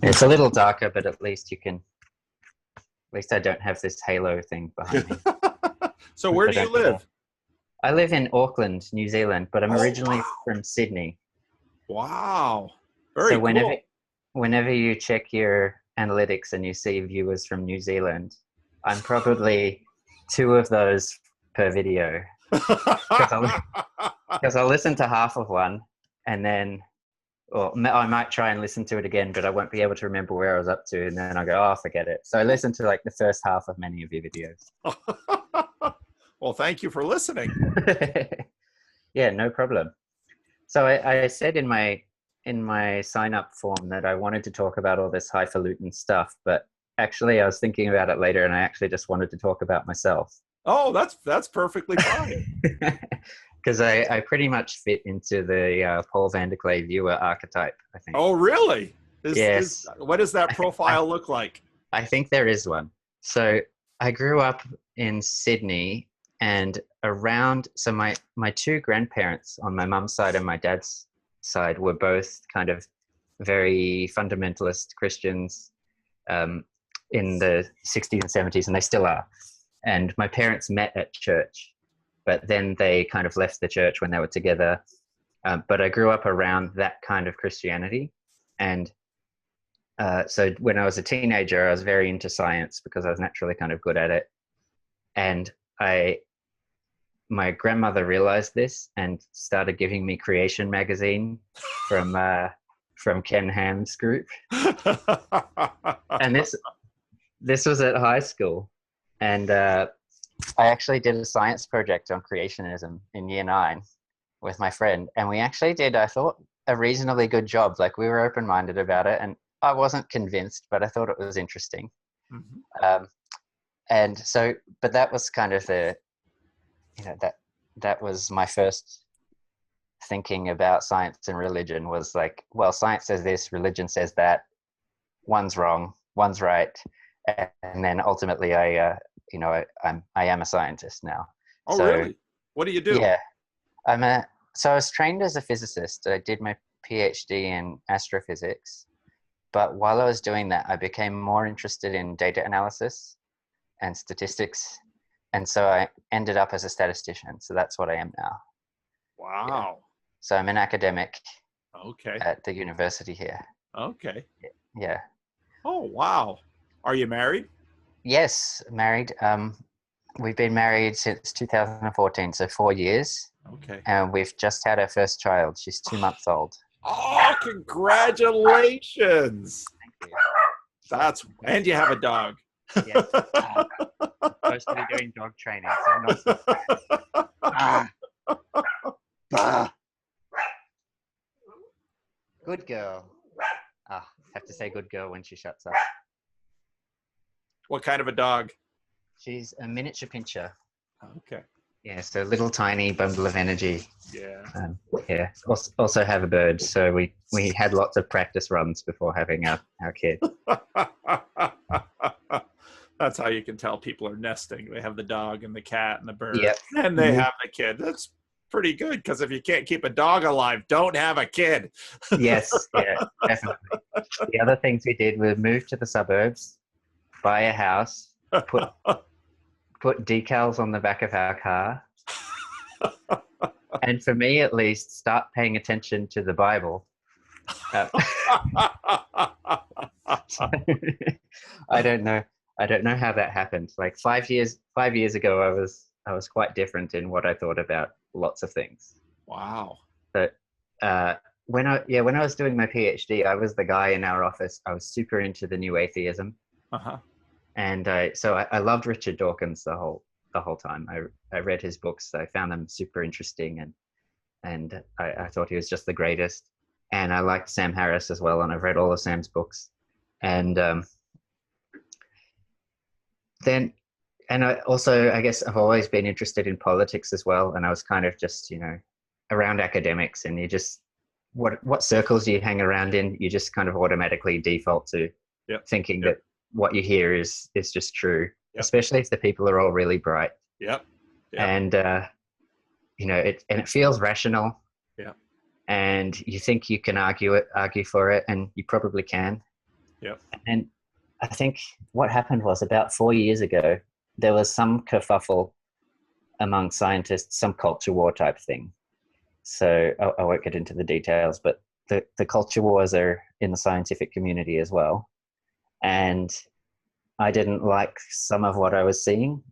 It's a little darker, but at least I don't have this halo thing behind me. So where do you live? I live in Auckland, New Zealand, but I'm originally from Sydney. Wow. Very cool. Whenever you check your analytics and you see viewers from New Zealand, I'm probably 2 of those per video. Because I'll listen to half of one and then, or I might try and listen to it again, but I won't be able to remember where I was up to. And then I'll go, oh, forget it. So I listen to like the first half of many of your videos. Well, thank you for listening. Yeah, no problem. So I said in my sign up form that I wanted to talk about all this highfalutin stuff, but actually I was thinking about it later and I actually just wanted to talk about myself. Oh, that's perfectly fine. Because I pretty much fit into the Paul van der Klee viewer archetype, I think. Oh, really? Yes. What does that profile look like? I think there is one. So I grew up in Sydney, and so my 2 grandparents on my mum's side and my dad's side were both kind of very fundamentalist Christians in the 60s and 70s, and they still are. And my parents met at church, but then they kind of left the church when they were together. But I grew up around that kind of Christianity. And so when I was a teenager, I was very into science because I was naturally kind of good at it. And my grandmother realized this and started giving me Creation magazine from Ken Ham's group. And this was at high school. And I actually did a science project on creationism in year 9 with my friend. And we actually did, I thought, a reasonably good job. Like, we were open-minded about it. And I wasn't convinced, but I thought it was interesting. Mm-hmm. And so, but that was kind of that was my first thinking about science and religion, was like, well, science says this, religion says that, one's wrong, one's right. And then ultimately I am a scientist now. Oh, so, really? What do you do? Yeah, so I was trained as a physicist. I did my PhD in astrophysics, but while I was doing that, I became more interested in data analysis and statistics. And so I ended up as a statistician. So that's what I am now. Wow. Yeah. So I'm an academic. Okay. At the university here. Okay. Yeah. Oh, wow. Are you married? Yes, married. We've been married since 2014, so 4 years. Okay. And we've just had our first child. She's 2 months old. Oh, congratulations. Thank you. And you have a dog. Yes. I'm supposed to be doing dog training, so I'm not so bad. Good girl. Have to say good girl when she shuts up. What kind of a dog? She's a miniature pincher. Okay. Yeah, so little tiny bundle of energy. Yeah. Yeah. Also have a bird. So we had lots of practice runs before having our kid. That's how you can tell people are nesting. They have the dog and the cat and the bird. Yep. And they have the kid. That's pretty good, because if you can't keep a dog alive, don't have a kid. Yes, yeah, definitely. The other things we did were move to the suburbs, buy a house, put decals on the back of our car, and for me at least, start paying attention to the Bible. I don't know how that happened. Like 5 years ago, I was quite different in what I thought about lots of things. Wow. But when I was doing my PhD, I was the guy in our office. I was super into the new atheism. Uh-huh. And so I loved Richard Dawkins the whole time. I read his books. I found them super interesting, and I thought he was just the greatest. And I liked Sam Harris as well, and I've read all of Sam's books. And I guess I've always been interested in politics as well. And I was kind of just, around academics, and you just, what circles do you hang around in? You just kind of automatically default to thinking that what you hear is just true, especially if the people are all really bright. Yep. And, it feels rational. Yeah. And you think you can argue for it, and you probably can. Yep. And I think what happened was about 4 years ago, there was some kerfuffle among scientists, some culture war type thing. So I won't get into the details, but the culture wars are in the scientific community as well. And I didn't like some of what I was seeing.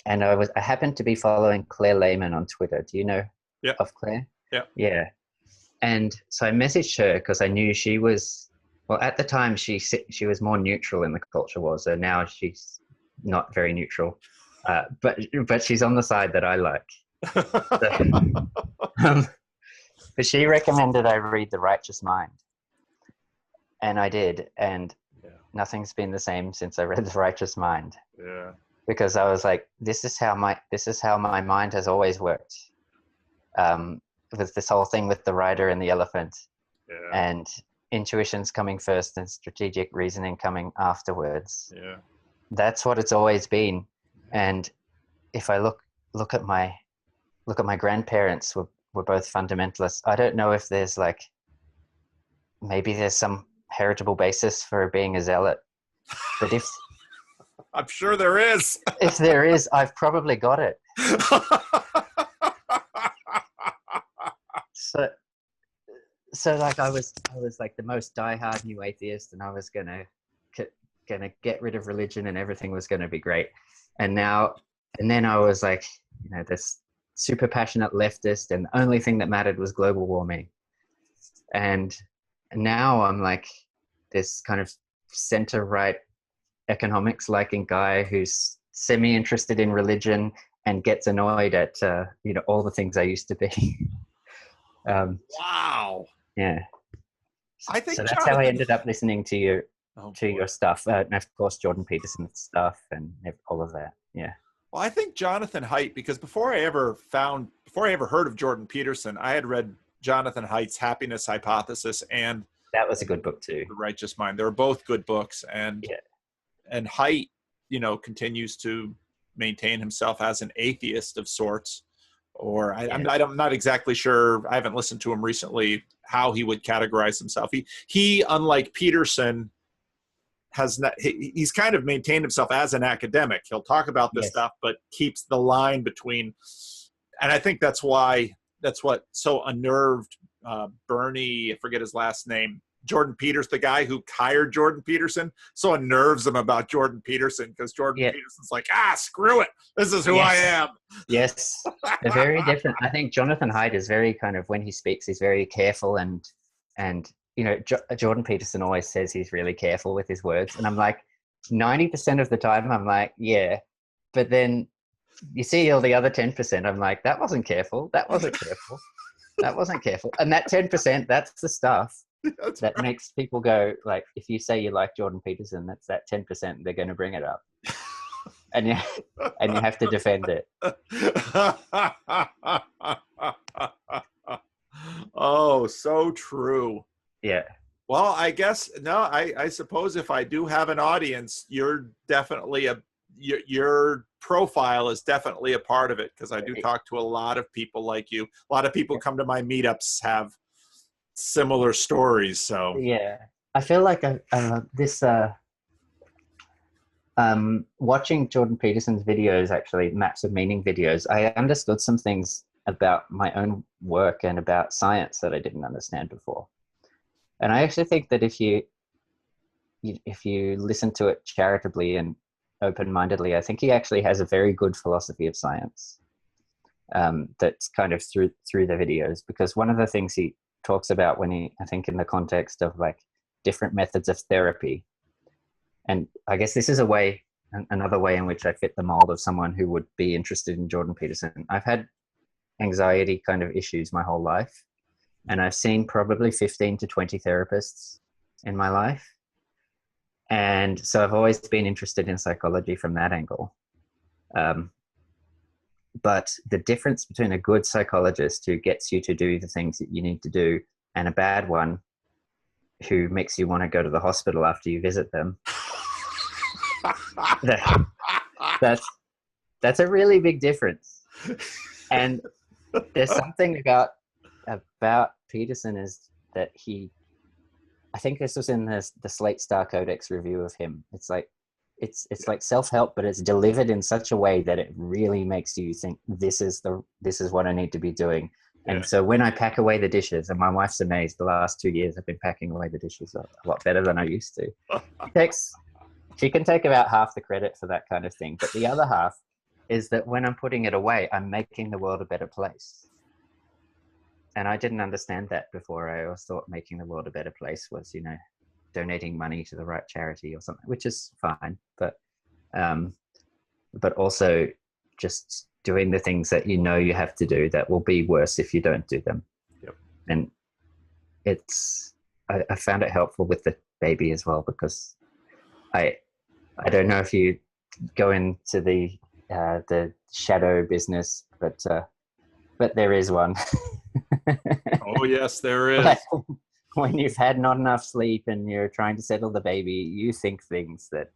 And I happened to be following Claire Lehman on Twitter. Do you know Yep. of Claire? Yeah. Yeah. And so I messaged her because I knew she was, well, at the time she was more neutral in the culture wars. So now she's not very neutral, but she's on the side that I like. So, but she recommended I read The Righteous Mind, and I did, and nothing's been the same since I read The Righteous Mind. Yeah. Because I was like, this is how my mind has always worked. With this whole thing with the rider and the elephant, and intuition's coming first and strategic reasoning coming afterwards. Yeah. That's what it's always been. And if I look at my grandparents were both fundamentalists. I don't know if there's maybe there's some heritable basis for being a zealot, but if I'm sure there is. If there is, I've probably got it. So I was like the most diehard new atheist, and I was gonna get rid of religion, and everything was gonna be great. And then I was like, this super passionate leftist, and the only thing that mattered was global warming. And now I'm like this kind of center-right economics liking guy who's semi-interested in religion and gets annoyed at all the things I used to be. Wow. Yeah. I think so. That's how I ended up listening to your stuff, and of course Jordan Peterson's stuff and all of that. Yeah. Well, I think Jonathan Haidt, because before I ever heard of Jordan Peterson, I had read Jonathan Haidt's Happiness Hypothesis and that was a good book too. The Righteous Mind. They were both good books, and Haidt, continues to maintain himself as an atheist of sorts. Or I'm not exactly sure. I haven't listened to him recently how he would categorize himself. He unlike Peterson, he's kind of maintained himself as an academic. He'll talk about this stuff, but keeps the line between. And I think that's what so unnerved Bernie, I forget his last name, Jordan Peterson, the guy who hired Jordan Peterson, so unnerves him about Jordan Peterson, because Jordan Peterson's like, screw it. This is who I am. Yes. They're very different. I think Jonathan Haidt is very kind of, when he speaks, he's very careful and Jordan Peterson always says he's really careful with his words. And I'm like, 90% of the time I'm like, yeah. But then you see all the other 10%, I'm like, that wasn't careful. That wasn't careful. That wasn't careful. And that 10%, that's the stuff that makes people go, like, if you say you like Jordan Peterson, that's that 10%, they're going to bring it up. And you have to defend it. Oh, so true. Yeah. Well, I guess, I suppose if I do have an audience, you're definitely your profile is definitely a part of it, because I do talk to a lot of people like you. A lot of people come to my meetups have similar stories. So yeah, I feel like watching Jordan Peterson's videos, actually Maps of Meaning videos, I understood some things about my own work and about science that I didn't understand before. And I actually think that if you listen to it charitably and open-mindedly, I think he actually has a very good philosophy of science that's kind of through the videos. Because one of the things he talks about I think in the context of like different methods of therapy, and I guess this is another way in which I fit the mold of someone who would be interested in Jordan Peterson. I've had anxiety kind of issues my whole life, and I've seen probably 15 to 20 therapists in my life. And so I've always been interested in psychology from that angle. But the difference between a good psychologist who gets you to do the things that you need to do and a bad one who makes you want to go to the hospital after you visit them, that's a really big difference. And there's something about Peterson is that he I think this was in the Slate Star Codex review of him. It's like like self-help, but it's delivered in such a way that it really makes you think this is what I need to be doing. Yeah. And so when I pack away the dishes, and my wife's amazed, the last 2 years I've been packing away the dishes a lot better than I used to. She can take about half the credit for that kind of thing, but the other half is that when I'm putting it away, I'm making the world a better place. And I didn't understand that before. I always thought making the world a better place was, donating money to the right charity or something, which is fine. But also just doing the things that you have to do that will be worse if you don't do them. Yep. And I found it helpful with the baby as well, because I don't know if you go into the shadow business, but there is one. Oh yes, there is. Like, when you've had not enough sleep and you're trying to settle the baby, you think things that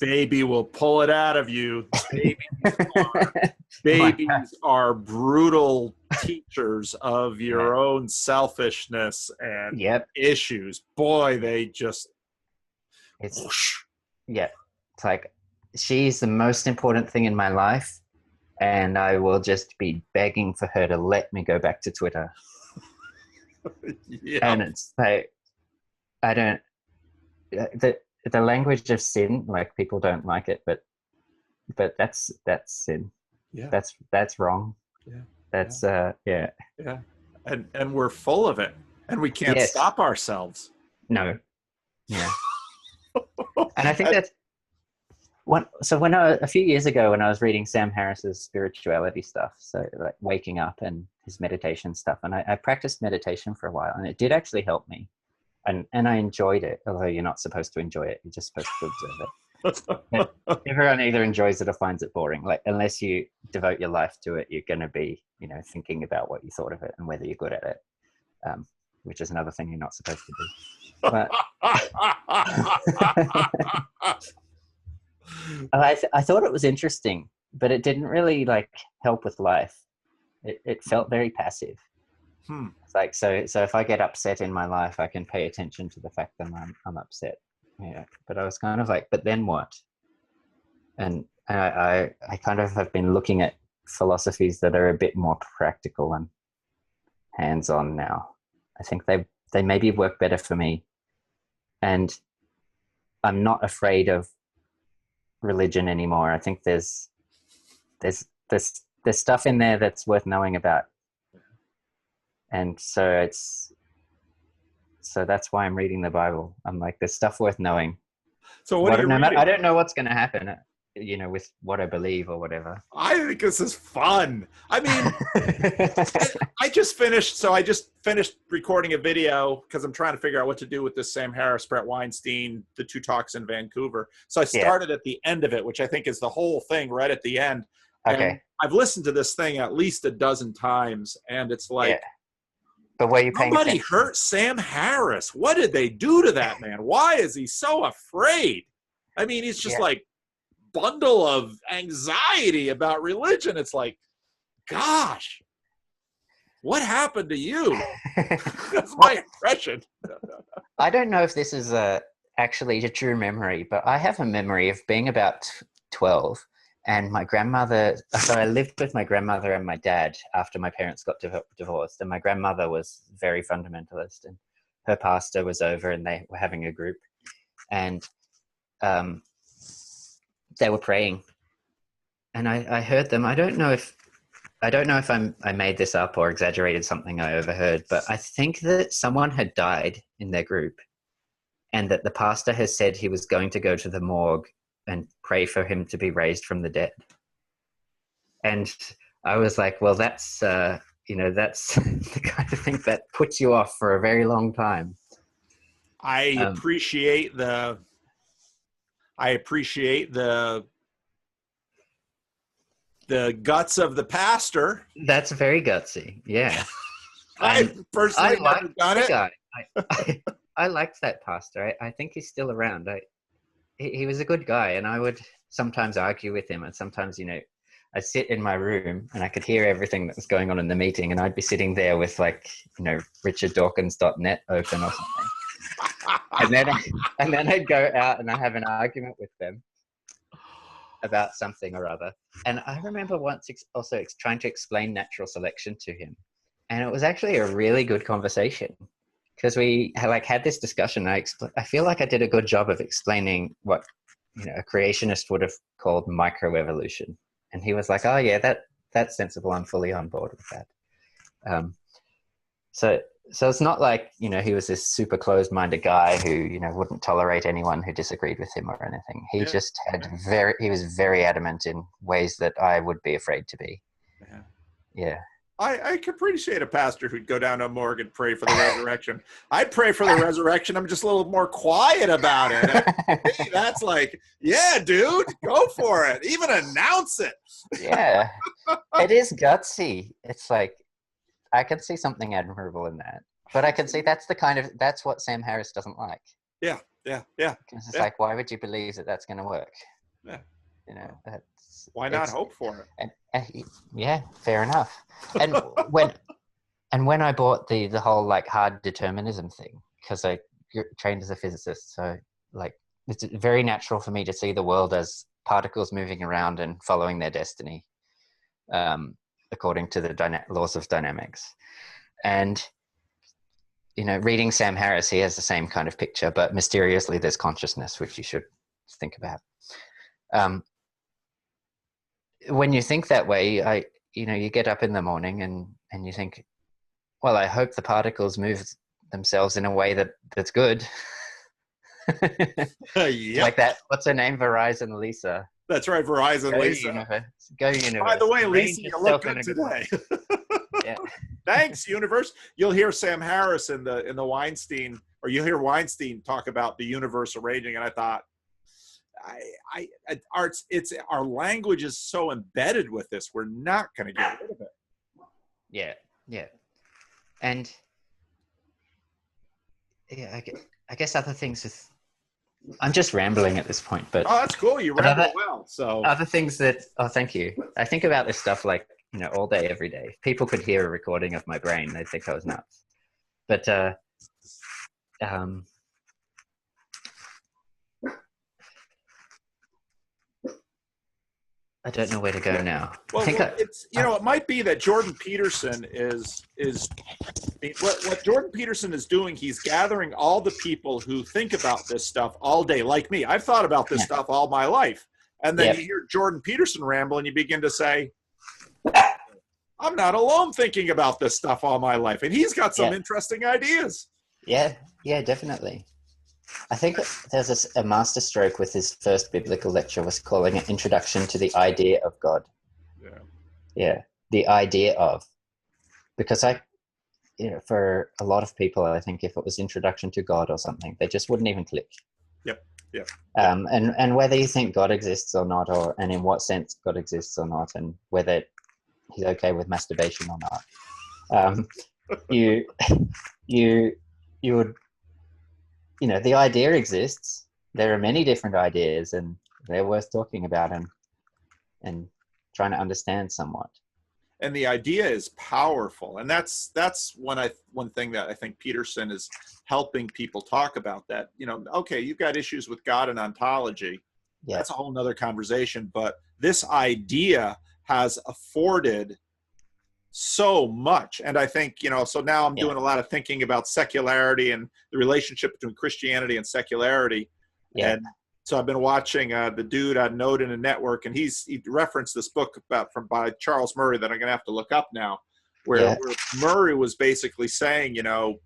baby will pull it out of you. Babies are brutal teachers of your own selfishness and issues. Boy, they just it's like, she's the most important thing in my life, and I will just be begging for her to let me go back to Twitter. And it's like, I don't, the language of sin, like, people don't like it, but that's sin. Yeah. That's wrong. Yeah. That's Yeah. And we're full of it, and we can't stop ourselves. No. Yeah. And I think that's a few years ago, when I was reading Sam Harris's spirituality stuff, so like waking up and his meditation stuff, and I practiced meditation for a while, and it did actually help me, and I enjoyed it, although you're not supposed to enjoy it, you're just supposed to observe it. Everyone either enjoys it or finds it boring. Like, unless you devote your life to it, you're going to be thinking about what you thought of it and whether you're good at it, which is another thing you're not supposed to do. But I thought it was interesting, but it didn't really help with life. It felt very passive. It's like, so if I get upset in my life, I can pay attention to the fact that I'm upset. Yeah. But I was kind of like, but then what? And I kind of have been looking at philosophies that are a bit more practical and hands-on now. I think they maybe work better for me. And I'm not afraid of religion anymore. I think there's stuff in there that's worth knowing about, and so that's why I'm reading the Bible. I'm like, there's stuff worth knowing. So what are you reading? I don't know what's going to happen, with what I believe or whatever. I think this is fun. I mean, I just finished recording a video because I'm trying to figure out what to do with this Sam Harris, Brett Weinstein, the two talks in Vancouver. So I started at the end of it, which I think is the whole thing right at the end. Okay. And I've listened to this thing at least a dozen times, and it's like, but were you paying somebody attention? hurt Sam Harris. What did they do to that man? Why is he so afraid? I mean, he's just like bundle of anxiety about religion. It's like, gosh, what happened to you? That's my impression. I don't know if this is actually a true memory, but I have a memory of being about 12, and my grandmother, so I lived with my grandmother and my dad after my parents got divorced, and my grandmother was very fundamentalist, and her pastor was over, and they were having a group, and they were praying, and I heard them. I don't know if I made this up or exaggerated something I overheard, but I think that someone had died in their group, and that the pastor has said he was going to go to the morgue and pray for him to be raised from the dead. And I was like, well, that's that's the kind of thing that puts you off for a very long time. I appreciate the guts of the pastor. That's very gutsy. Yeah. I personally never done it. Guy. I liked that pastor. I think he's still around. He was a good guy, and I would sometimes argue with him, and sometimes, I'd sit in my room and I could hear everything that was going on in the meeting, and I'd be sitting there with like, richarddawkins.net open or something. and then I'd go out and I have an argument with them about something or other. And I remember once also trying to explain natural selection to him. And it was actually a really good conversation, because we had this discussion. I feel like I did a good job of explaining what, a creationist would have called microevolution. And he was like, oh yeah, that's sensible. I'm fully on board with that. So it's not like, he was this super closed-minded guy who, wouldn't tolerate anyone who disagreed with him or anything. He just he was very adamant in ways that I would be afraid to be. Yeah. I can appreciate a pastor who'd go down to a morgue and pray for the resurrection. I'd pray for the resurrection. I'm just a little more quiet about it. Hey, that's like, yeah, dude, go for it. Even announce it. Yeah. It is gutsy. It's like, I can see something admirable in that. But I can see that's what Sam Harris doesn't like. Yeah. Because it's like, why would you believe that that's going to work? Yeah. Why not hope for it? And yeah, fair enough. And when I bought the whole hard determinism thing, because I trained as a physicist, so it's very natural for me to see the world as particles moving around and following their destiny, according to the laws of dynamics. And reading Sam Harris, he has the same kind of picture, but mysteriously there's consciousness, which you should think about. When you think that way, you get up in the morning and you think, well, I hope the particles move themselves in a way that's good. Like that. What's her name? Verizon Lisa. That's right, Verizon Lisa. Go universe. By the way, Lisa, you look good today. Yeah. Thanks, universe. You'll hear Sam Harris in the Weinstein, or you'll hear Weinstein talk about the universe arranging, and I thought, our language is so embedded with this, we're not going to get rid of it. Yeah. And yeah, I guess other things with, I'm just rambling at this point, but oh, that's cool. You ramble well. So other things thank you. I think about this stuff all day, every day. If people could hear a recording of my brain, they'd think I was nuts. But I don't know where to go now. Well, it might be that Jordan Peterson is what Jordan Peterson is doing. He's gathering all the people who think about this stuff all day, like me. I've thought about this stuff all my life, and then you hear Jordan Peterson ramble, and you begin to say, "I'm not alone thinking about this stuff all my life," and he's got some interesting ideas. Yeah, definitely. I think there's a masterstroke with his first biblical lecture was calling it Introduction to the Idea of God. Yeah, the idea of. Because for a lot of people, I think if it was Introduction to God or something, they just wouldn't even click. Yep. And whether you think God exists or not, and in what sense God exists or not, and whether he's okay with masturbation or not, you would. The idea exists. There are many different ideas, and they're worth talking about and trying to understand somewhat. And the idea is powerful, and that's one thing that I think Peterson is helping people talk about. That okay, you've got issues with God and ontology. Yeah. That's a whole nother conversation. But this idea has afforded so much. And I think, so now I'm doing a lot of thinking about secularity and the relationship between Christianity and secularity. Yeah. And so I've been watching the dude on Node in a Network, and he referenced this book by Charles Murray that I'm going to have to look up now, where Murray was basically saying, and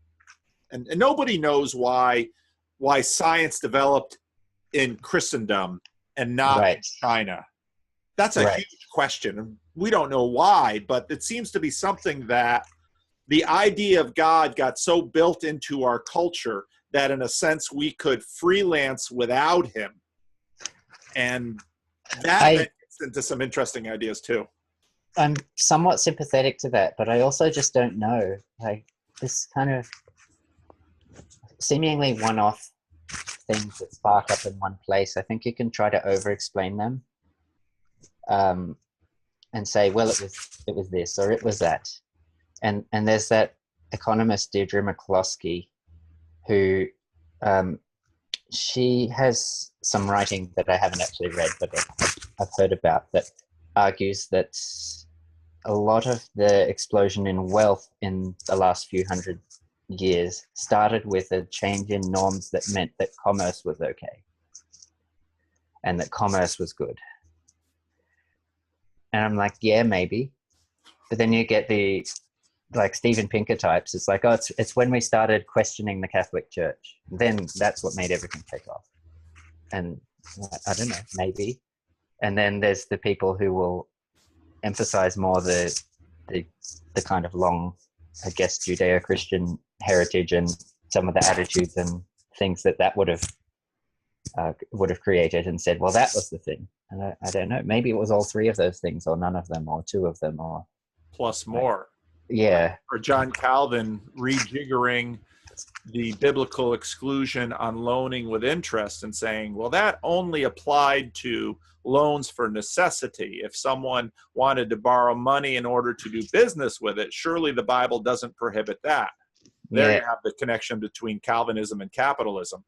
nobody knows why science developed in Christendom and not in China. That's a huge question. We don't know why, but it seems to be something that the idea of God got so built into our culture that in a sense we could freelance without him. And that gets into some interesting ideas too. I'm somewhat sympathetic to that, but I also just don't know. This kind of seemingly one-off things that spark up in one place, I think you can try to over-explain them. and say, well, it was this or it was that. And there's that economist Deirdre McCloskey, who she has some writing that I haven't actually read, but I've heard about, that argues that a lot of the explosion in wealth in the last few hundred years started with a change in norms that meant that commerce was okay and that commerce was good. And I'm like, yeah, maybe. But then you get the like Steven Pinker types. It's like, oh, it's when we started questioning the Catholic Church, then that's what made everything take off. And I don't know, maybe. And then there's the people who will emphasize more the kind of long, I guess, Judeo-Christian heritage and some of the attitudes and things that would have created, and said, well, that was the thing. And I don't know, maybe it was all three of those things, or none of them, or two of them, or plus more. Yeah. Or John Calvin rejiggering the biblical exclusion on loaning with interest and saying, well, that only applied to loans for necessity. If someone wanted to borrow money in order to do business with it, surely the Bible doesn't prohibit that. There you have the connection between Calvinism and capitalism.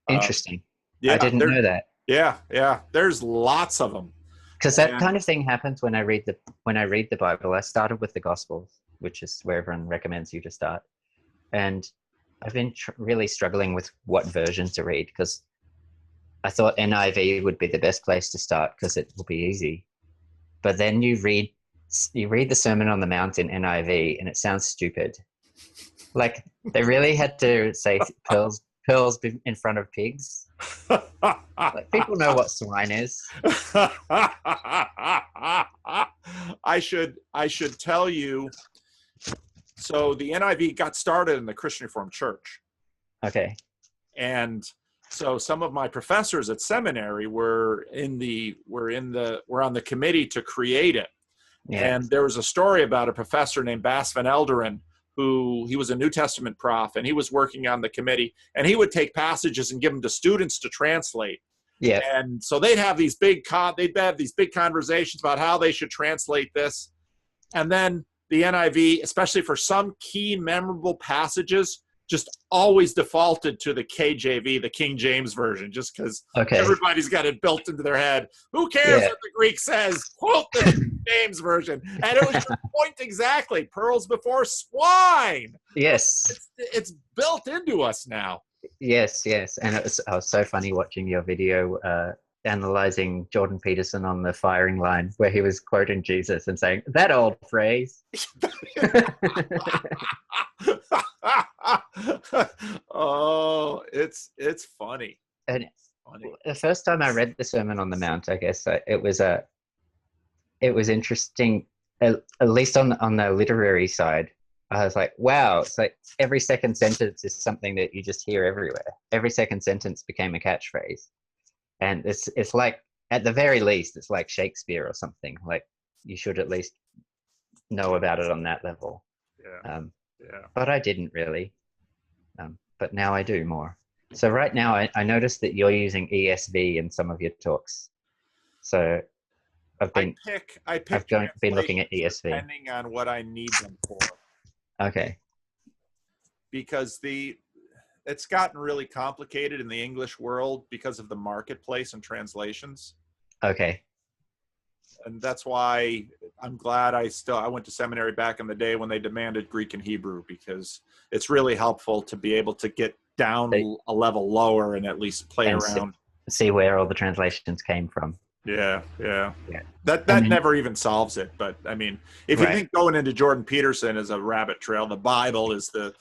Interesting. I didn't know that. Yeah. There's lots of them. Because that kind of thing happens when I read the Bible. I started with the Gospels, which is where everyone recommends you to start. And I've been really struggling with what version to read, because I thought NIV would be the best place to start because it will be easy. But then you read the Sermon on the Mount in NIV and it sounds stupid. Like they really had to say pearls in front of pigs. Like people know what swine is. I should tell you. So the NIV got started in the Christian Reformed Church. Okay. And so some of my professors at seminary were on the committee to create it. Yeah. And there was a story about a professor named Bas van Elderen, he was a New Testament prof, and he was working on the committee, and he would take passages and give them to students to translate. Yeah. And so they'd have these big conversations about how they should translate this. And then the NIV, especially for some key memorable passages, just always defaulted to the KJV, the King James Version, just because everybody's got it built into their head. Who cares what the Greek says? Quote the King James Version. And it was your point exactly. Pearls before swine. Yes. It's built into us now. Yes. And it was so funny watching your video analyzing Jordan Peterson on the firing line, where he was quoting Jesus and saying, that old phrase. Oh, it's funny. And it's funny. The first time I read the Sermon on the Mount, I guess it was interesting, at least on the literary side. I was like, wow, it's like every second sentence is something that you just hear everywhere. Every second sentence became a catchphrase. And it's like, at the very least, it's like Shakespeare or something. Like you should at least know about it on that level. Yeah. But I didn't really. But now I do more. So right now I noticed that you're using ESV in some of your talks. So I've been looking at ESV depending on what I need them for. Okay. Because it's gotten really complicated in the English world because of the marketplace and translations. Okay. And that's why I'm glad I went to seminary back in the day when they demanded Greek and Hebrew, because it's really helpful to be able to get down a level lower and at least play around. See where all the translations came from. Yeah. That never even solves it. But I mean, if you think going into Jordan Peterson is a rabbit trail, the Bible is the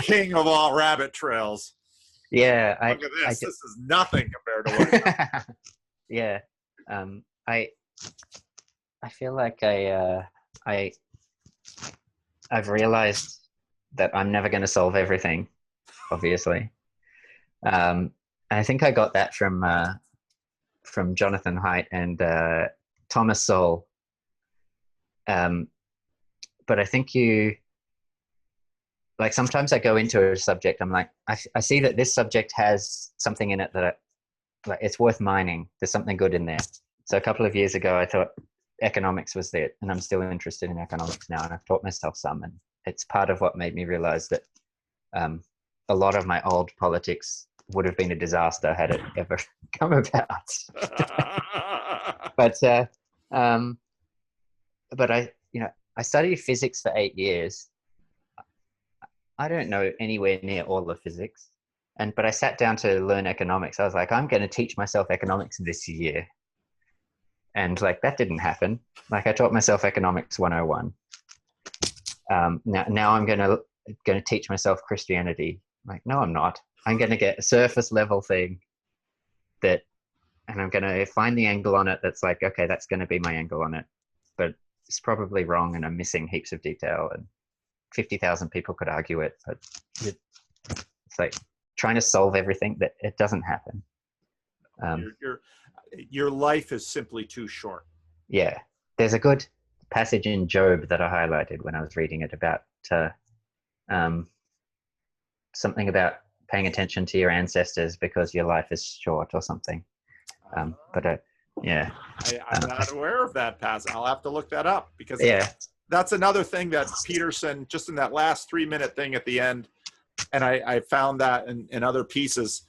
king of all rabbit trails. Yeah. Look at this. This is nothing compared to what. Yeah. I feel like I've realized that I'm never going to solve everything, obviously. I think I got that from Jonathan Haidt and Thomas Sowell. But I think sometimes I go into a subject, I'm like, I see that this subject has something in it that it's worth mining. There's something good in there. So a couple of years ago, I thought, economics was it, and I'm still interested in economics now, and I've taught myself some, and it's part of what made me realize that a lot of my old politics would have been a disaster had it ever come about. But I studied physics for 8 years. I don't know anywhere near all of physics, but I sat down to learn economics. I was like, I'm going to teach myself economics this year, and like that didn't happen. Like I taught myself economics 101. Now I'm going to teach myself Christianity. Like, no, I'm not. I'm going to get a surface level thing and I'm going to find the angle on it that's like, okay, that's going to be my angle on it, but it's probably wrong, and I'm missing heaps of detail, and 50,000 people could argue it, but it's like trying to solve everything that it doesn't happen. Your life is simply too short. Yeah. There's a good passage in Job that I highlighted when I was reading it about something about paying attention to your ancestors because your life is short or something. Yeah. I'm not aware of that passage. I'll have to look that up, because that's another thing that Peterson, just in that last 3-minute thing at the end, and I found that in other pieces,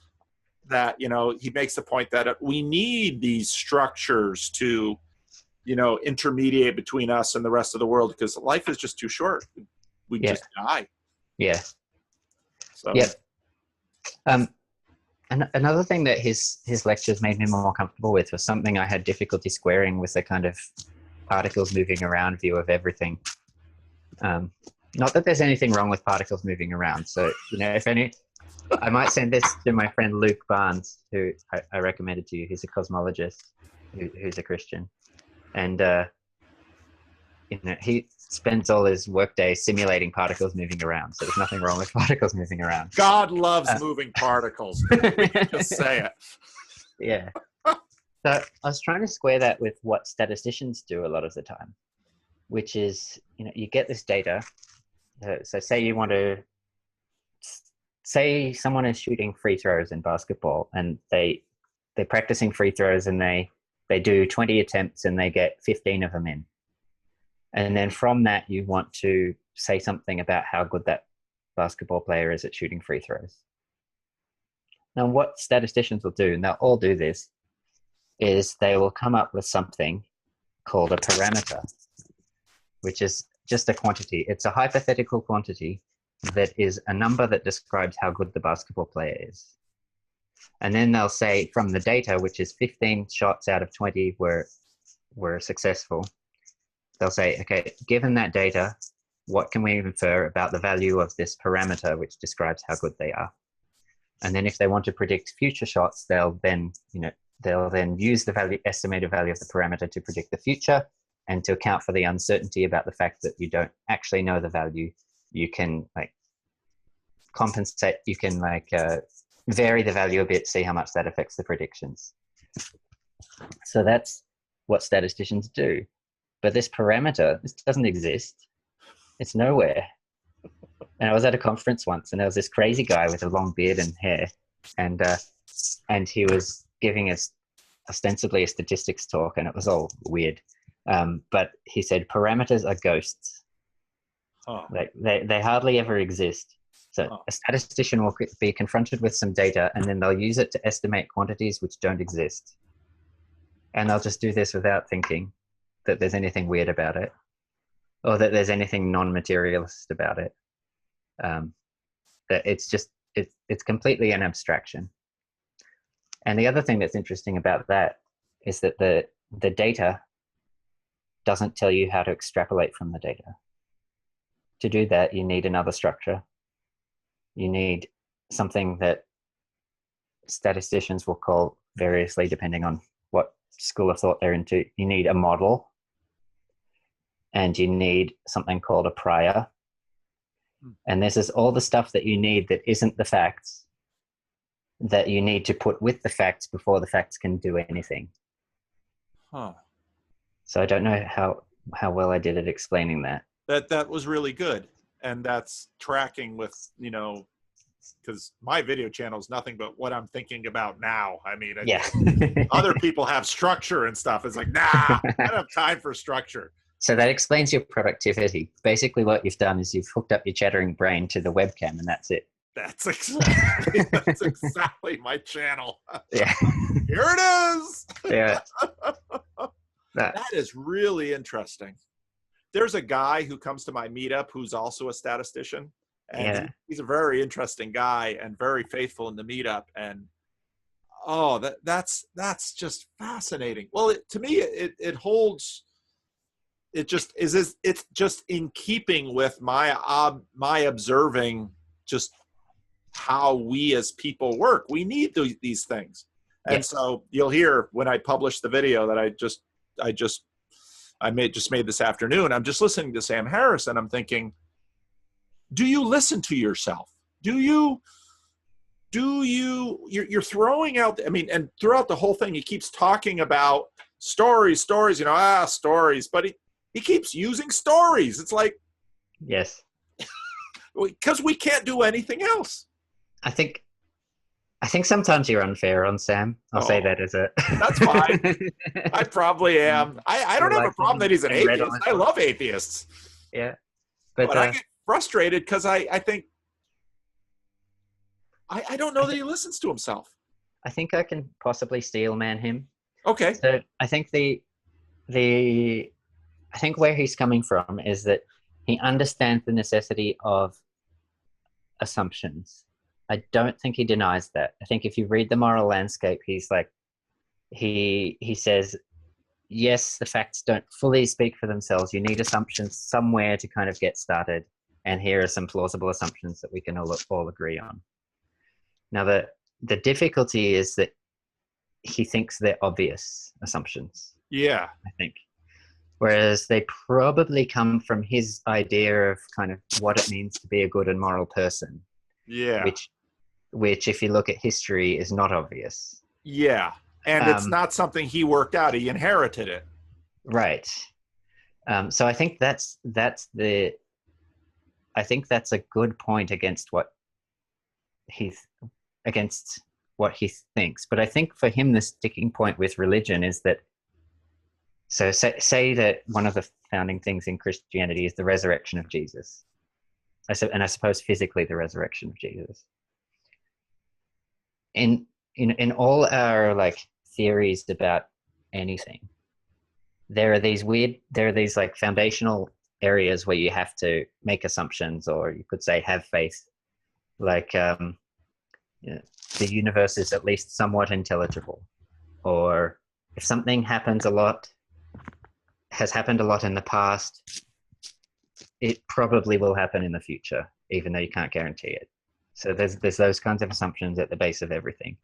that, he makes the point that we need these structures to, intermediate between us and the rest of the world, because life is just too short. We just die. Yeah. So. Yeah. And another thing that his lectures made me more comfortable with was something I had difficulty squaring with the kind of particles moving around view of everything. Not that there's anything wrong with particles moving around. So, I might send this to my friend Luke Barnes, who I recommended to you. He's a cosmologist who's a Christian. And, he spends all his workday simulating particles moving around. So there's nothing wrong with particles moving around. God loves moving particles. We can just say it. Yeah. So I was trying to square that with what statisticians do a lot of the time, which is, you get this data. So say someone is shooting free throws in basketball, and they're practicing free throws, and they do 20 attempts and they get 15 of them in. And then from that, you want to say something about how good that basketball player is at shooting free throws. Now, what statisticians will do, and they'll all do this, is they will come up with something called a parameter, which is just a quantity. It's a hypothetical quantity that is a number that describes how good the basketball player is. And then they'll say from the data, which is 15 shots out of 20 were successful, they'll say, okay, given that data, what can we infer about the value of this parameter, which describes how good they are? And then if they want to predict future shots, they'll then use the estimated value of the parameter to predict the future, and to account for the uncertainty about the fact that you don't actually know the value. You can compensate, you can vary the value a bit, see how much that affects the predictions. So that's what statisticians do. But this parameter, this doesn't exist. It's nowhere. And I was at a conference once, and there was this crazy guy with a long beard and hair, and he was giving us ostensibly a statistics talk, and it was all weird. But he said parameters are ghosts. Oh. Like they hardly ever exist. So a statistician will be confronted with some data, and then they'll use it to estimate quantities which don't exist. And they'll just do this without thinking that there's anything weird about it, or that there's anything non-materialist about it. That it's completely an abstraction. And the other thing that's interesting about that is that the data doesn't tell you how to extrapolate from the data. To do that, you need another structure. You need something that statisticians will call variously, depending on what school of thought they're into. You need a model, and you need something called a prior. And this is all the stuff that you need that isn't the facts, that you need to put with the facts before the facts can do anything. So I don't know how well I did at explaining that. That was really good. And that's tracking with, because my video channel is nothing but what I'm thinking about now. I mean, Yeah. other people have structure and stuff. It's like, nah, I don't have time for structure. So that explains your productivity. Basically, what you've done is you've hooked up your chattering brain to the webcam, and that's it. That's exactly my channel. Yeah. Here it is. Yeah. That is really interesting. There's a guy who comes to my meetup who's also a statistician, and he's a very interesting guy and very faithful in the meetup. And that's just fascinating. Well, to me, it holds. It just is. It's just in keeping with my observing just how we as people work. We need these things. And so you'll hear when I publish the video that I just made this afternoon. I'm just listening to Sam Harris and I'm thinking, do you listen to yourself? You're throwing out, I mean, and throughout the whole thing, he keeps talking about stories, stories, but he keeps using stories. It's like, yes, because we can't do anything else. I think sometimes you're unfair on Sam. I'll say that as a... That's fine. I probably am. I don't have a problem that he's an atheist. I love atheists. Yeah. But I get frustrated because I think... I don't know that he listens to himself. I think I can possibly steel man him. Okay. So I think I think where he's coming from is that he understands the necessity of assumptions. I don't think he denies that. I think if you read The Moral Landscape, he's like, he says, yes, the facts don't fully speak for themselves. You need assumptions somewhere to kind of get started. And here are some plausible assumptions that we can all agree on. Now, the difficulty is that he thinks they're obvious assumptions. Yeah. I think. Whereas they probably come from his idea of kind of what it means to be a good and moral person. Yeah. Which, if you look at history, is not obvious. Yeah. And it's not something he worked out. He inherited it. Right. So I think that's a good point against what he thinks. But I think for him, the sticking point with religion is that, so say that one of the founding things in Christianity is the resurrection of Jesus. And I suppose physically the resurrection of Jesus. In all our like theories about anything, there are these like foundational areas where you have to make assumptions, or you could say have faith. Like the universe is at least somewhat intelligible, or if something has happened a lot in the past, it probably will happen in the future, even though you can't guarantee it. So there's those kinds of assumptions at the base of everything.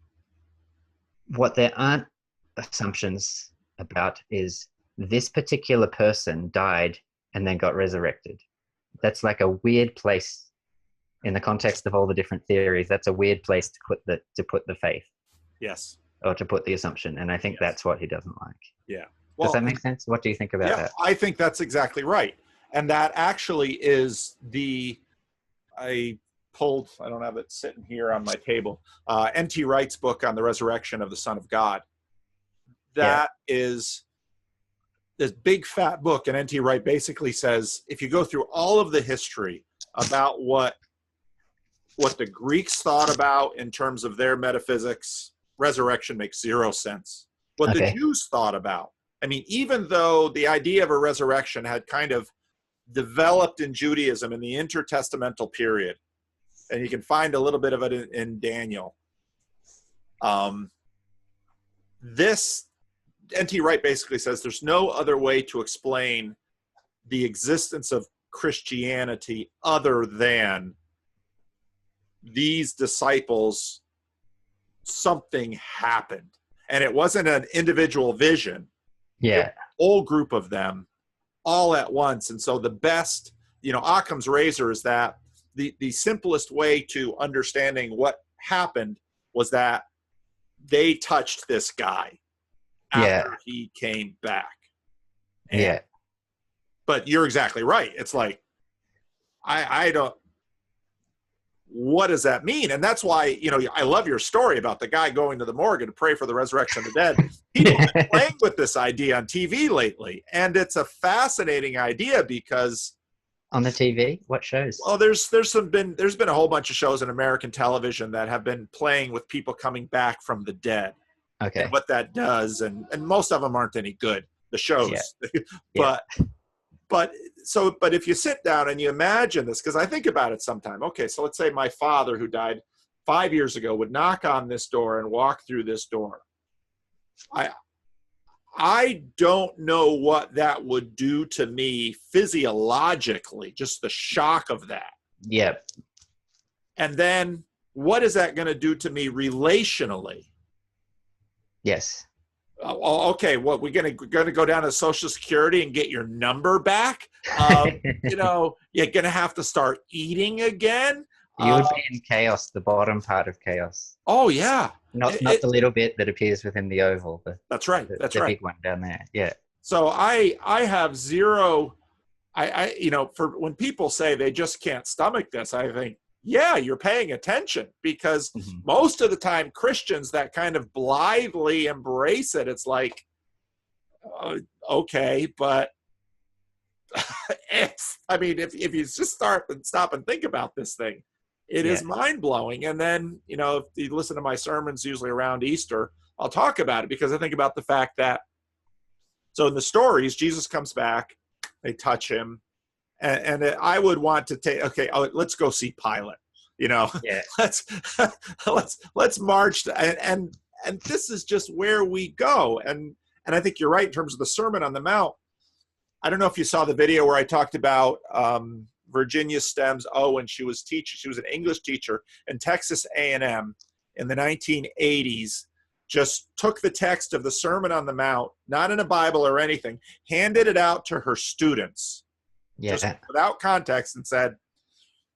What there aren't assumptions about is this particular person died and then got resurrected. That's like a weird place in the context of all the different theories. That's a weird place to put the faith. Yes. Or to put the assumption. And I think that's what he doesn't like. Yeah. Well, does that make sense? What do you think about that? I think that's exactly right. And that actually is I don't have it sitting here on my table, N.T. Wright's book on the resurrection of the Son of God. That is this big fat book. And N.T. Wright basically says, if you go through all of the history about what the Greeks thought about in terms of their metaphysics, resurrection makes zero sense. What the Jews thought about. I mean, even though the idea of a resurrection had kind of developed in Judaism in the intertestamental period, and you can find a little bit of it in Daniel. This, N.T. Wright basically says there's no other way to explain the existence of Christianity other than these disciples, something happened. And it wasn't an individual vision. Yeah. A whole group of them all at once. And so the best, Occam's razor is that the simplest way to understanding what happened was that they touched this guy after he came back. But you're exactly right. It's like, what does that mean? And that's why, I love your story about the guy going to the morgue to pray for the resurrection of the dead. People have been playing with this idea on TV lately. And it's a fascinating idea because on the TV, what shows? Well, there's been a whole bunch of shows in American television that have been playing with people coming back from the dead. Okay. And what that does, and most of them aren't any good, the shows. Yeah. But if you sit down and you imagine this, because I think about it sometime. Okay, so let's say my father, who died 5 years ago, would knock on this door and walk through this door. I don't know what that would do to me physiologically, just the shock of that. Yep. And then what is that going to do to me relationally? Yes. Okay, what, we're going to go down to Social Security and get your number back? You're going to have to start eating again? You would be in chaos, the bottom part of chaos. Oh, yeah. Not the little bit that appears within the oval. That's right. The big one down there. Yeah. So I have zero, for when people say they just can't stomach this, I think, yeah, you're paying attention, because most of the time Christians that kind of blithely embrace it, it's like, okay, but if you just stop and think about this thing, it is mind-blowing. And then, if you listen to my sermons, usually around Easter, I'll talk about it, because I think about the fact that, so in the stories, Jesus comes back, they touch him, and I would want to take, let's go see Pilate, let's march, and this is just where we go. And I think you're right in terms of the Sermon on the Mount. I don't know if you saw the video where I talked about Virginia Stem's, when she was teaching. She was an English teacher in Texas A&M in the 1980s, just took the text of the Sermon on the Mount, not in a Bible or anything, handed it out to her students, just without context, and said,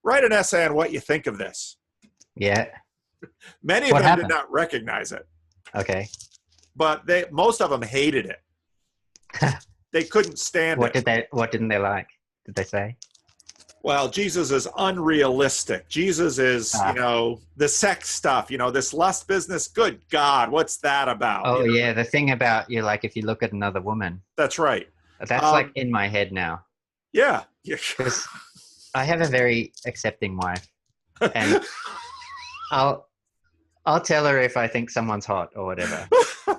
write an essay on what you think of this. Yeah. Many of them did not recognize it. Okay. But most of them hated it. They couldn't stand it. What didn't they like? Did they say? Well, Jesus is unrealistic. Jesus is, the sex stuff, this lust business. Good God, what's that about? Oh, yeah. The thing about if you look at another woman. That's right. That's in my head now. Yeah. Because I have a very accepting wife, and I'll tell her if I think someone's hot or whatever.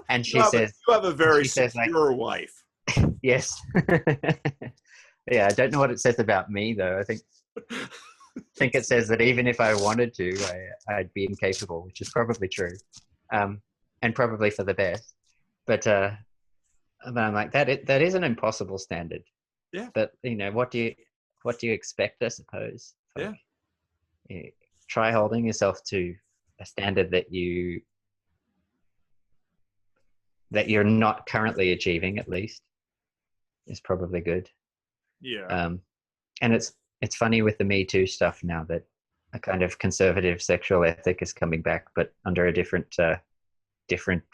And she says, you have a very secure wife. Yes. Yeah, I don't know what it says about me, though. I think it says that even if I wanted to, I'd be incapable, which is probably true, and probably for the best. But I'm like, that is an impossible standard. Yeah. But what do you expect? I suppose. Try holding yourself to a standard that you're not currently achieving, at least, is probably good. Yeah. And it's funny with the Me Too stuff now that a kind of conservative sexual ethic is coming back, but under a different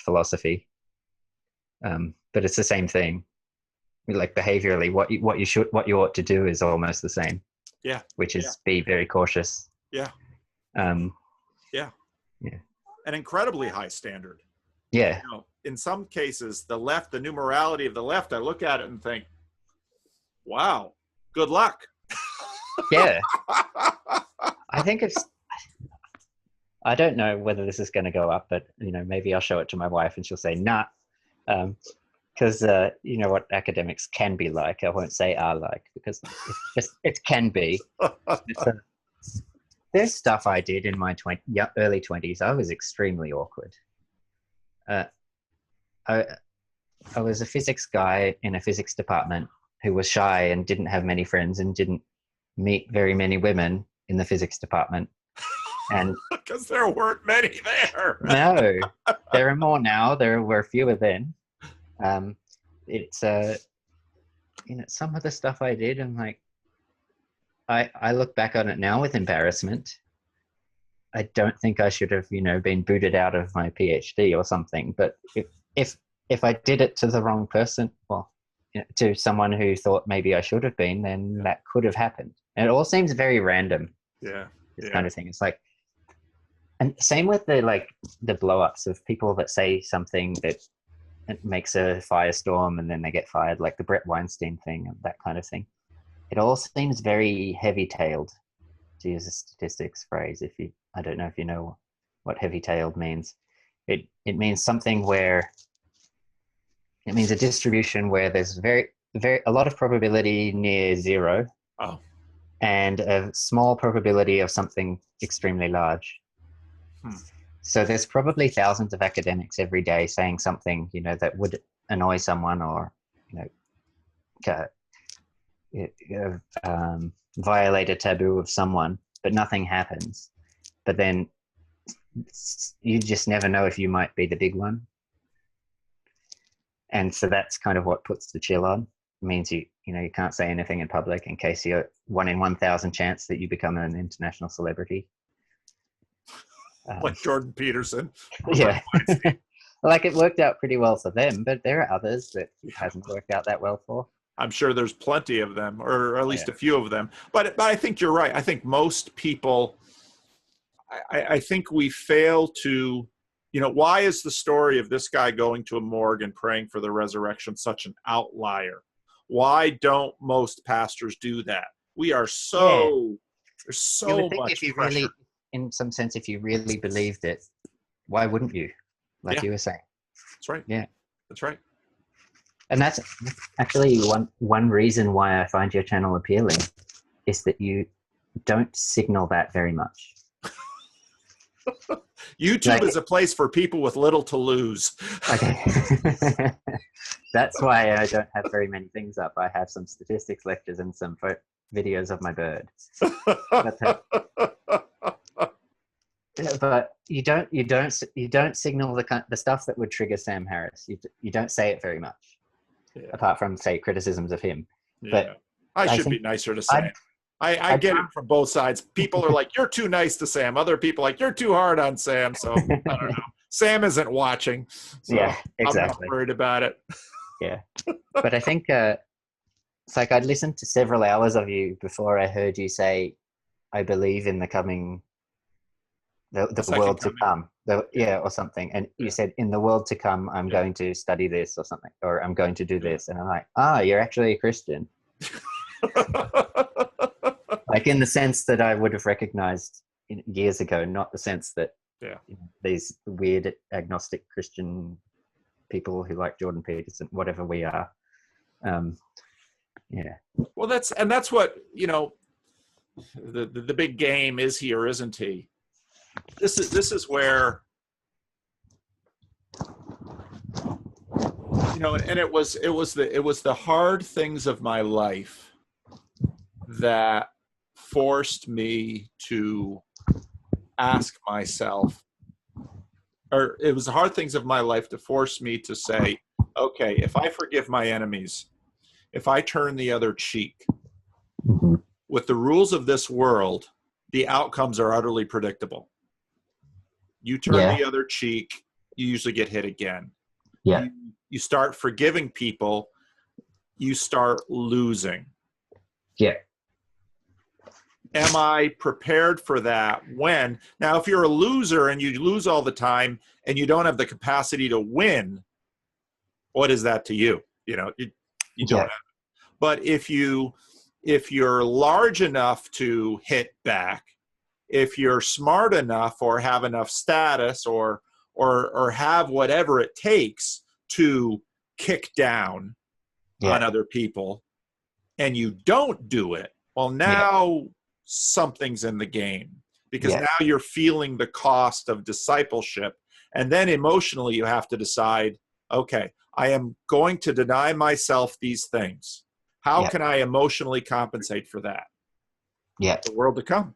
philosophy. But it's the same thing. Like behaviorally, what you ought to do is almost the same. Yeah. Which is be very cautious. Yeah. Yeah. An incredibly high standard. Yeah. In some cases, the new morality of the left, I look at it and think, wow, good luck. Yeah. I think I don't know whether this is going to go up, but maybe I'll show it to my wife and she'll say, nah. Because what academics can be like. I won't say are like, because it can be. There's stuff I did in my early 20s. I was extremely awkward. I was a physics guy in a physics department who was shy and didn't have many friends and didn't meet very many women in the physics department. And because there weren't many there. No, there are more now. There were fewer then. It's some of the stuff I did, I'm like, I look back on it now with embarrassment. I don't think I should have, been booted out of my PhD or something. But if I did it to the wrong person, well, to someone who thought maybe I should have been, then that could have happened. And it all seems very random. Yeah. this kind of thing. It's like, and same with the blow-ups of people that say something that it makes a firestorm and then they get fired, like the Brett Weinstein thing and that kind of thing. It all seems very heavy-tailed, to use a statistics phrase. I don't know if you know what heavy-tailed means. It means something where it means a distribution where there's a lot of probability near zero, and a small probability of something extremely large. So there's probably thousands of academics every day saying something, that would annoy someone or, violate a taboo of someone, but nothing happens. But then you just never know if you might be the big one. And so that's kind of what puts the chill on. It means you can't say anything in public in case you're 1 in 1,000 chance that you become an international celebrity. Like Jordan Peterson. Yeah. Like it worked out pretty well for them, but there are others that it hasn't worked out that well for. I'm sure there's plenty of them, or at least a few of them. But I think you're right. I think most people, I think we fail to, why is the story of this guy going to a morgue and praying for the resurrection such an outlier? Why don't most pastors do that? We are there's so much pressure. Really, in some sense, if you really believed it, why wouldn't you? Like you were saying. That's right. Yeah. That's right. And that's actually one reason why I find your channel appealing, is that you don't signal that very much. YouTube is a place for people with little to lose. Okay. That's why I don't have very many things up. I have some statistics lectures and some videos of my bird. But you don't signal the stuff that would trigger Sam Harris. You don't say it very much, apart from, say, criticisms of him. Yeah. But I should be nicer to Sam. I get it from both sides. People are like, you're too nice to Sam. Other people are like, you're too hard on Sam. So I don't know. Sam isn't watching. So yeah, exactly. I'm not worried about it. Yeah. But I think it's like I'd listened to several hours of you before I heard you say, I believe in the coming, the world to come. Or something. And you said, in the world to come, I'm going to study this or something, or I'm going to do this. And I'm like, you're actually a Christian. Like in the sense that I would have recognized years ago, not the sense that these weird agnostic Christian people who like Jordan Peterson, whatever we are. Well, that's what, the big game, is he or isn't he? This is where, and it was the hard things of my life that forced me to ask myself, or it was the hard things of my life to force me to say, okay, if I forgive my enemies, if I turn the other cheek, with the rules of this world, the outcomes are utterly predictable. You turn the other cheek, you usually get hit again. Yeah. You start forgiving people, you start losing. Yeah. Am I prepared for that? Now, if you're a loser and you lose all the time and you don't have the capacity to win, what is that to you? You don't have it. But if you're large enough to hit back, if you're smart enough or have enough status or have whatever it takes to kick down on other people, and you don't do it, well, now something's in the game, because now you're feeling the cost of discipleship. And then emotionally you have to decide, okay, I am going to deny myself these things. How can I emotionally compensate for that? Yeah. The world to come.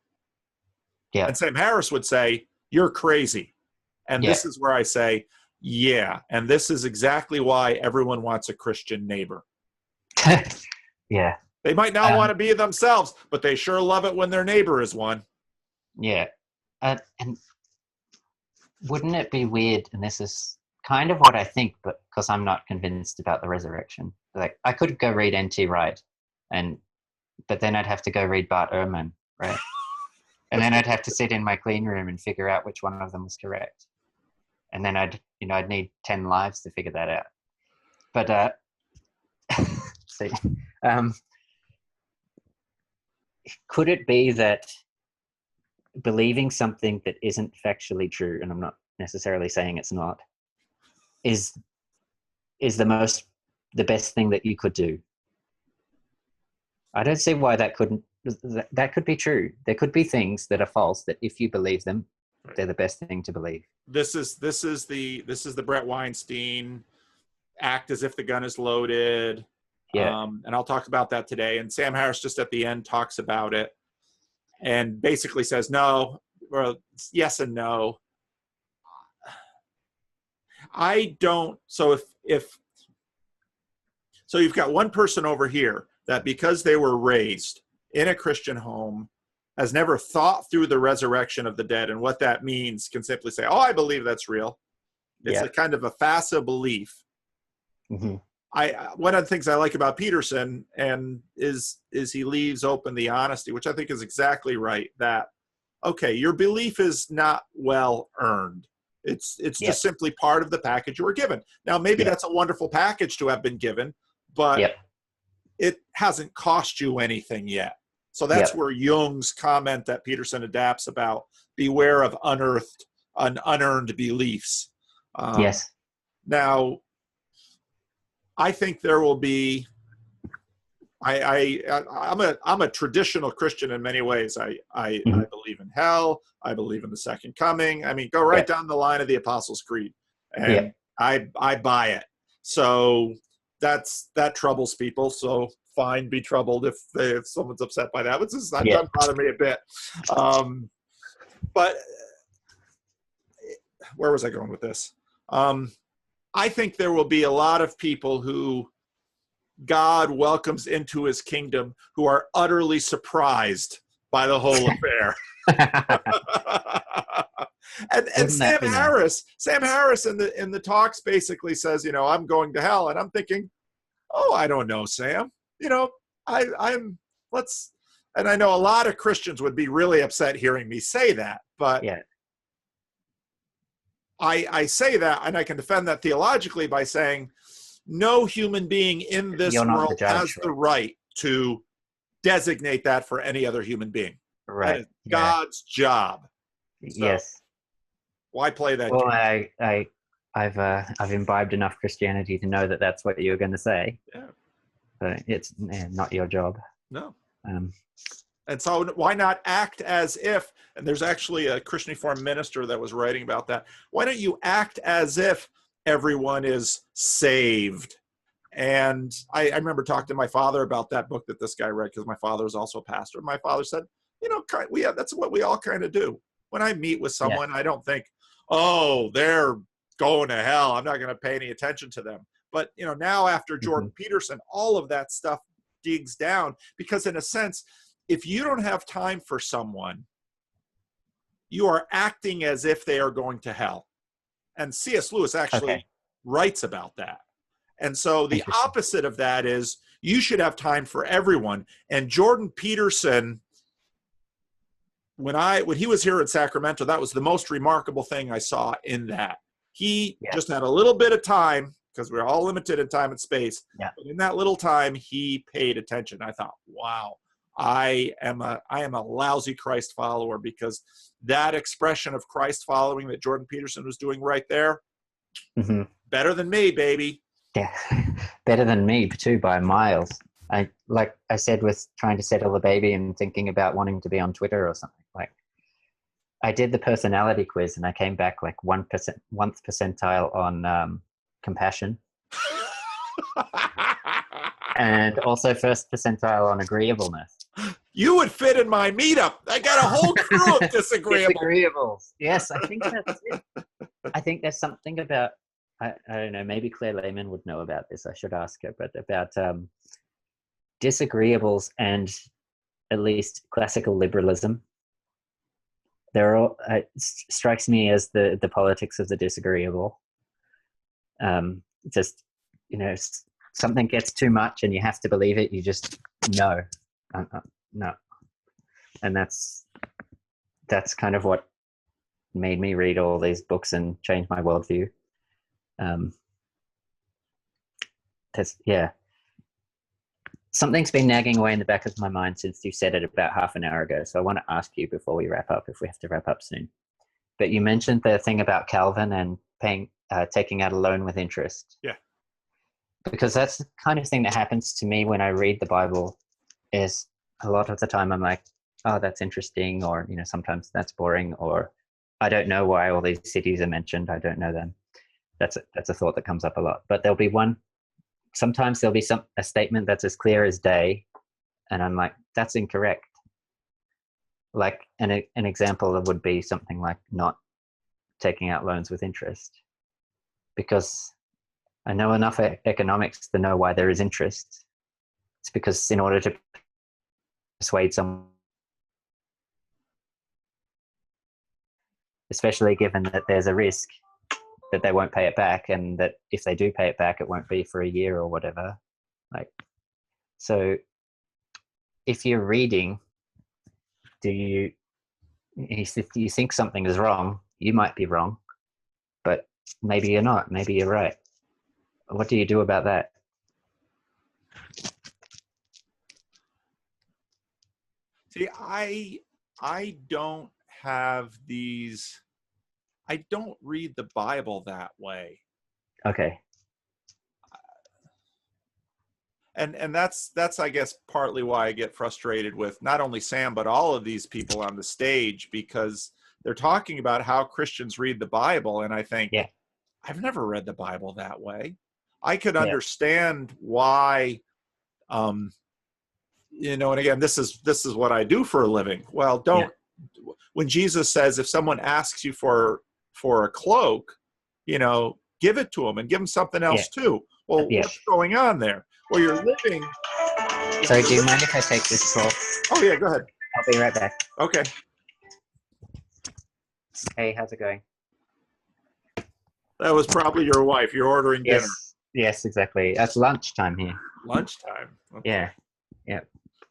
Yeah. And Sam Harris would say, you're crazy. And this is where I say, and this is exactly why everyone wants a Christian neighbor. Yeah. They might not want to be themselves, but they sure love it when their neighbor is one. Yeah. And wouldn't it be weird, and this is kind of what I think, but because I'm not convinced about the resurrection. Like, I could go read N.T. Wright, but then I'd have to go read Bart Ehrman, right? And then I'd have to sit in my clean room and figure out which one of them was correct. And then I'd need 10 lives to figure that out. But see, could it be that believing something that isn't factually true, and I'm not necessarily saying it's not, is the best thing that you could do? I don't see why that could be true. There could be things that are false that if you believe them, they're the best thing to believe. This is the Brett Weinstein act as if the gun is loaded. Yeah. And I'll talk about that today. And Sam Harris just at the end talks about it and basically says no, or yes and no. I don't. So so you've got one person over here that because they were raised in a Christian home has never thought through the resurrection of the dead and what that means, can simply say, oh, I believe that's real. It's a kind of a facile belief. Mm-hmm. One of the things I like about Peterson is he leaves open the honesty, which I think is exactly right, that, okay, your belief is not well earned. It's just simply part of the package you were given. Now, maybe that's a wonderful package to have been given, but it hasn't cost you anything yet. So that's where Jung's comment that Peterson adapts about beware of unearned beliefs. Yes. Now, I think there will be. I'm a traditional Christian in many ways. I believe in hell. I believe in the second coming. I mean, go right down the line of the Apostles' Creed, and I buy it. So that troubles people. So fine, be troubled if someone's upset by that. But that doesn't bother me a bit. But where was I going with this? I think there will be a lot of people who God welcomes into his kingdom who are utterly surprised by the whole affair. and Sam Harris in the talks basically says, I'm going to hell. And I'm thinking, oh, I don't know, Sam. And I know a lot of Christians would be really upset hearing me say that, but I say that, and I can defend that theologically by saying no human being in this world has the right to designate that for any other human being. Right. That is God's job. So yes. Why play that game? Well, I've imbibed enough Christianity to know that that's what you're going to say. Yeah. But it's not your job. No. And so why not act as if, and there's actually a Christian Reformed minister that was writing about that. Why don't you act as if everyone is saved? And I remember talking to my father about that book that this guy read, because my father is also a pastor. My father said, that's what we all kind of do. When I meet with someone, I don't think, oh, they're going to hell, I'm not going to pay any attention to them. But, now after Jordan Peterson, all of that stuff digs down, because in a sense, if you don't have time for someone, you are acting as if they are going to hell. And C.S. Lewis actually writes about that. And so the opposite of that is you should have time for everyone. And Jordan Peterson, when he was here in Sacramento, that was the most remarkable thing I saw in that. He just had a little bit of time, because we're all limited in time and space. Yeah. But in that little time, he paid attention. I thought, wow. I am a lousy Christ follower, because that expression of Christ following that Jordan Peterson was doing right there, better than me, baby. Yeah, better than me too by miles. Like I said, with trying to settle a baby and thinking about wanting to be on Twitter or something. Like, I did the personality quiz and I came back like 1th percentile on compassion. And also 1st percentile on agreeableness. You would fit in my meetup. I got a whole crew of disagreeables. Yes, I think that's it. I think there's something about, I don't know, maybe Claire Lehman would know about this. I should ask her, but about disagreeables and at least classical liberalism. They're all, strikes me as the politics of the disagreeable. Just, something gets too much and you have to believe it. You just no. And that's that's kind of what made me read all these books and change my worldview. Something's been nagging away in the back of my mind since you said it about half an hour ago. So I want to ask you before we wrap up, if we have to wrap up soon. But you mentioned the thing about Calvin and taking out a loan with interest. Yeah. Because that's the kind of thing that happens to me when I read the Bible. Is a lot of the time I'm like, oh, that's interesting, or sometimes that's boring, or I don't know why all these cities are mentioned. I don't know them. That's a thought that comes up a lot. But sometimes there'll be a statement that's as clear as day, and I'm like, that's incorrect. Like an example would be something like not taking out loans with interest, because I know enough economics to know why there is interest. It's because in order to persuade someone, especially given that there's a risk that they won't pay it back, and that if they do pay it back, it won't be for a year or whatever. So if you're reading, if you think something is wrong, you might be wrong, but maybe you're not. Maybe you're right. What do you do about that? See, I don't have these. I don't read the Bible that way. Okay. And that's I guess partly why I get frustrated with not only Sam but all of these people on the stage, because they're talking about how Christians read the Bible, and I think, yeah, I've never read the Bible that way. I could understand why, and again, this is what I do for a living. Well, when Jesus says, if someone asks you for a cloak, give it to them, and give them something else too. Well, what's going on there? Well, you're living. Sorry, do you mind if I take this call? Oh yeah, go ahead. I'll be right back. Okay. Hey, how's it going? That was probably your wife. You're ordering dinner. Yes, exactly. That's lunchtime here. Lunchtime. Okay. Yeah.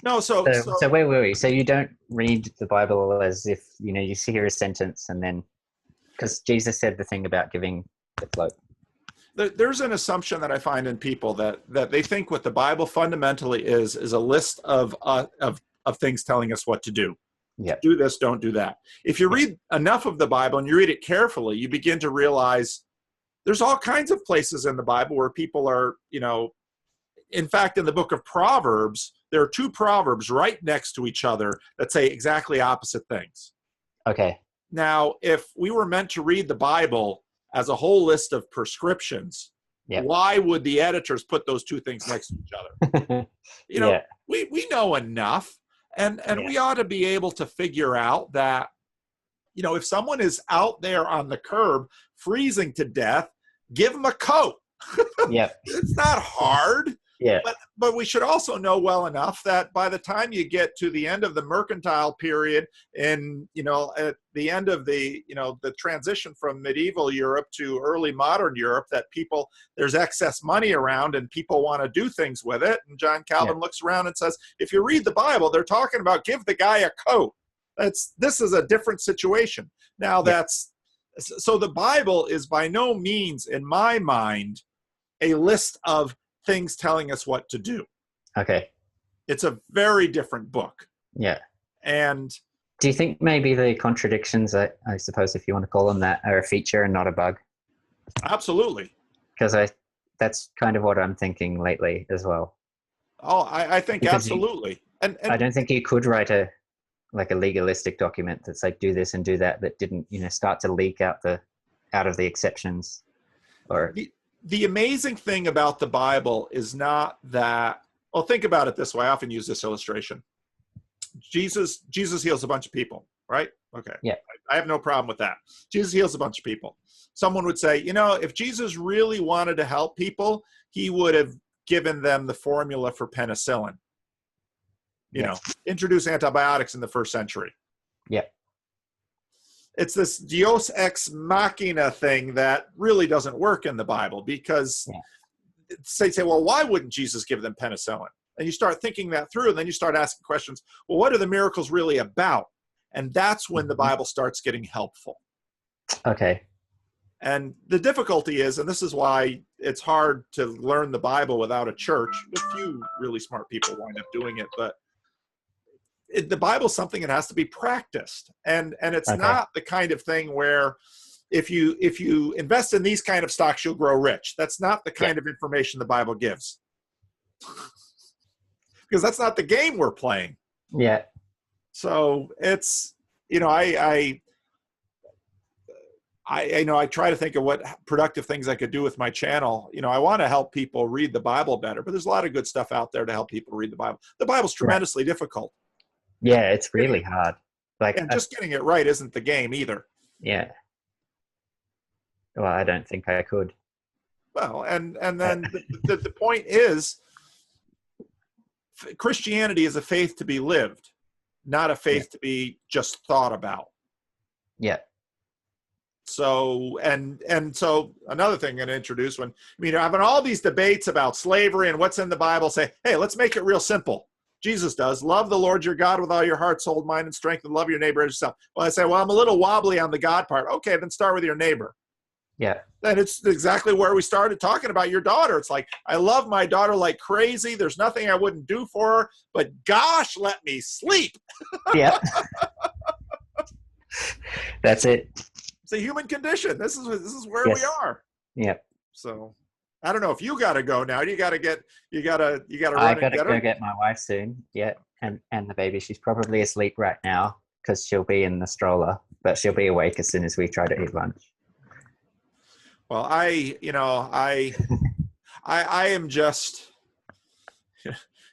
No, so where were we? So you don't read the Bible as if, you hear a sentence and then, because Jesus said the thing about giving the cloak. There's an assumption that I find in people that they think what the Bible fundamentally is a list of things telling us what to do. Yeah. Do this, don't do that. If you read enough of the Bible and you read it carefully, you begin to realize there's all kinds of places in the Bible where people are, in fact, in the book of Proverbs, there are two proverbs right next to each other that say exactly opposite things. Okay. Now, if we were meant to read the Bible as a whole list of prescriptions, why would the editors put those two things next to each other? We know enough, and we ought to be able to figure out that, if someone is out there on the curb freezing to death, give them a coat. It's not hard. Yeah. But we should also know well enough that by the time you get to the end of the mercantile period, and at the end of the transition from medieval Europe to early modern Europe, that there's excess money around and people want to do things with it. And John Calvin looks around and says, if you read the Bible, they're talking about give the guy a coat. This is a different situation. Now so the Bible is by no means, in my mind, a list of things telling us what to do. Okay. It's a very different book. Yeah. And do you think maybe the contradictions, I suppose, if you want to call them that, are a feature and not a bug? Absolutely. Because that's kind of what I'm thinking lately as well. Oh, I think because absolutely. And I don't think you could write a legalistic document that's like do this and do that didn't start to leak out of the exceptions. Or the amazing thing about the Bible is not that. Well, think about it this way. I often use this illustration. Jesus heals a bunch of people, right? Okay. Yeah. I have no problem with that. Jesus heals a bunch of people. Someone would say, if Jesus really wanted to help people, he would have given them the formula for penicillin. Introduce antibiotics in the first century. Yeah. It's this Deus ex machina thing that really doesn't work in the Bible, because they say, well, why wouldn't Jesus give them penicillin? And you start thinking that through, and then you start asking questions. Well, what are the miracles really about? And that's when the Bible starts getting helpful. Okay. And the difficulty is, and this is why it's hard to learn the Bible without a church. A few really smart people wind up doing it, but the Bible is something that has to be practiced. And it's not the kind of thing where if you invest in these kind of stocks, you'll grow rich. That's not the kind of information the Bible gives. Because that's not the game we're playing. Yeah. So it's, I try to think of what productive things I could do with my channel. I want to help people read the Bible better, but there's a lot of good stuff out there to help people read the Bible. The Bible's tremendously difficult. Yeah, it's really hard. And just getting it right isn't the game either. Yeah. Well, I don't think I could. Well, and then the point is, Christianity is a faith to be lived, not a faith to be just thought about. Yeah. So, and so another thing I'm going to introduce having all these debates about slavery and what's in the Bible, say, hey, let's make it real simple. Jesus does. Love the Lord your God with all your heart, soul, mind, and strength, and love your neighbor as yourself. Well, I say, well, I'm a little wobbly on the God part. Okay, then start with your neighbor. Yeah. Then it's exactly where we started talking about your daughter. It's like, I love my daughter like crazy. There's nothing I wouldn't do for her, but gosh, let me sleep. Yeah. That's it. It's a human condition. This is where we are. Yep. So I don't know if you got to go now. You got to run I and got to get go her. get my wife soon. Yeah. And the baby, she's probably asleep right now because she'll be in the stroller, but she'll be awake as soon as we try to eat lunch. Well, I am just,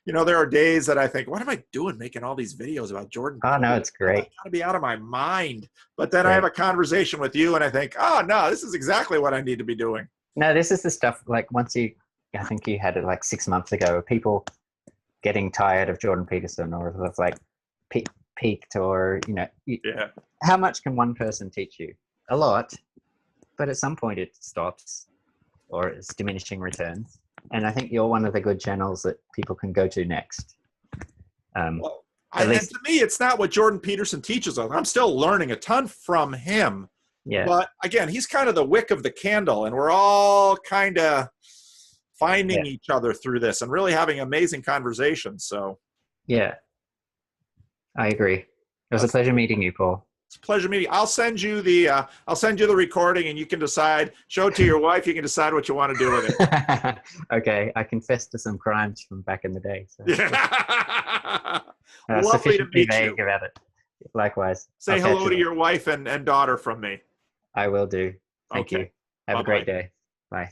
there are days that I think, what am I doing making all these videos about Jordan? Oh, no, it's great. I'm trying to be out of my mind. But then I have a conversation with you and I think, oh, no, this is exactly what I need to be doing. No, this is the stuff, like I think you had it like 6 months ago, people getting tired of Jordan Peterson or of like peaked or, how much can one person teach you? A lot. But at some point it stops or it's diminishing returns. And I think you're one of the good channels that people can go to next. And to me, it's not what Jordan Peterson teaches us. I'm still learning a ton from him. Yeah. But again, he's kind of the wick of the candle, and we're all kind of finding each other through this and really having amazing conversations. So. Yeah. I agree. It was a pleasure meeting you, Paul. It's a pleasure meeting. I'll send you the recording, and you can decide. Show it to your wife. You can decide what you want to do with it. Okay, I confess to some crimes from back in the day. So. Lovely to meet you. About it. Likewise. Say hello to your wife and daughter from me. I will do. Thank you. Have a great day. Bye.